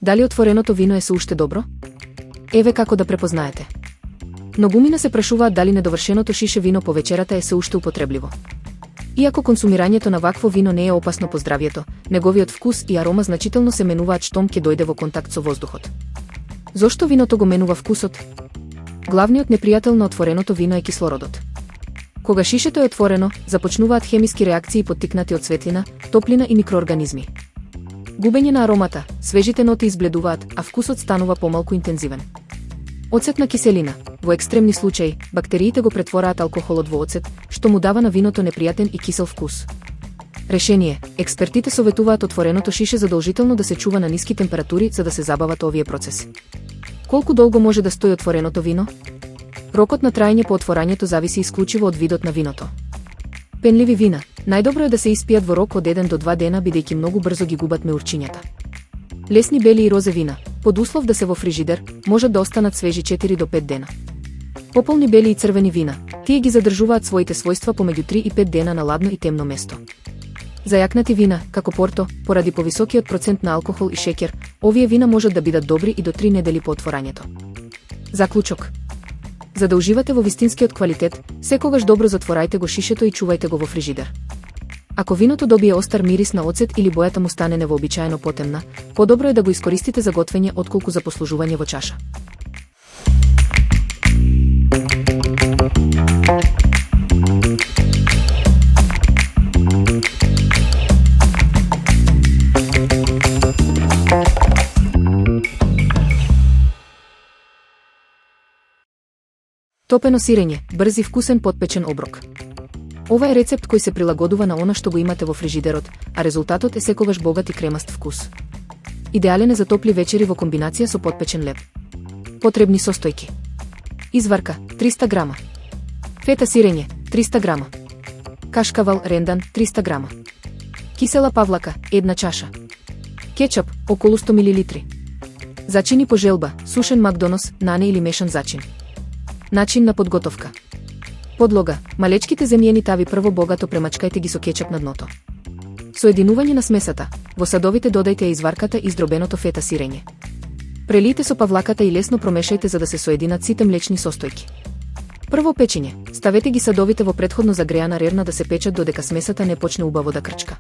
Дали отвореното вино е се уште добро? Еве како да препознаете. Многумина се прашуваат дали недовршеното шише вино по вечерата е се уште употребливо. Иако консумирањето на вакво вино не е опасно по здравието, неговиот вкус и арома значително се менуваат штом ќе дојде во контакт со воздухот. Зошто виното го менува вкусот? Главниот непријател на отвореното вино е кислородот. Кога шишето е отворено, започнуваат хемиски реакции поттикнати од светлина, топлина и микроорганизми. Губење на аромата, свежите ноти избледуваат, а вкусот станува помалку интензивен. Оцет на киселина. Во екстремни случаи, бактериите го претвораат алкохолот во оцет, што му дава на виното непријатен и кисел вкус. Решение. Експертите советуваат отвореното шише задолжително да се чува на ниски температури за да се забават овие процеси. Колку долго може да стои отвореното вино? Рокот на траење по отворањето зависи исклучиво од видот на виното. Пенливи вина. Најдобро е да се испијат во рок од 1 до 2 дена бидејќи многу брзо ги губат меурчињата. Лесни бели и розе вина, под услов да се во фрижидер, можат да останат свежи 4 до 5 дена. Пополни бели и црвени вина, тие ги задржуваат своите својства помеѓу 3 и 5 дена на ладно и темно место. Зајакнати вина, како порто, поради повисокиот процент на алкохол и шеќер, овие вина можат да бидат добри и до 3 недели по отворањето. Заклучок. За да уживате во вистинскиот квалитет, секогаш добро затворајте го шишето и чувајте го во фрижидер. Ако виното добие остар мирис на оцет или бојата му стане невообичаено потемна, подобро е да го искористите за готвење отколку за послужување во чаша. Топено сирење, брз и вкусен потпечен оброк. Ова е рецепт кој се прилагодува на она што го имате во фрижидерот, а резултатот е секогаш богат и кремаст вкус. Идеален е за топли вечери во комбинација со потпечен леб. Потребни состојки. Изварка 300 грама. Фета сирење 300 грама. Кашкавал рендан 300 грама. Кисела павлака 1 чаша. Кетчап околу 100 мл. Зачини по желба, сушен макдонос, нане или мешан зачин. Начин на подготовка. Подлога. Малечките земјени тави прво богато премачкајте ги со кетчап на дното. Соединување на смесата. Во садовите додајте ја изварката и издробеното фета сирење. Прелијте со павлаката и лесно промешајте за да се соединат сите млечни состојки. Прво печење. Ставете ги садовите во претходно загреана рерна да се печат додека смесата не почне убаво да крчка.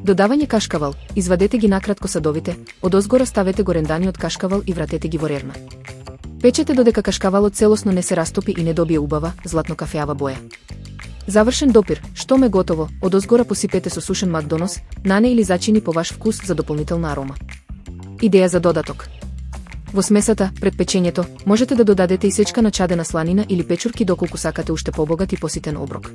Додавање кашкавал. Извадете ги накратко садовите, одозгора ставете го ренданиот кашкавал и вратете ги во рерна. Печете додека кашкавалот целосно не се растопи и не добие убава, златно-кафеава боја. Завршен допир, штом е готово, одозгора посипете со сушен макдонос, нане или зачини по ваш вкус за дополнителна арома. Идеја за додаток. Во смесата, пред печењето, можете да додадете и сечкана чадена сланина или печурки доколку сакате уште побогат и поситен оброк.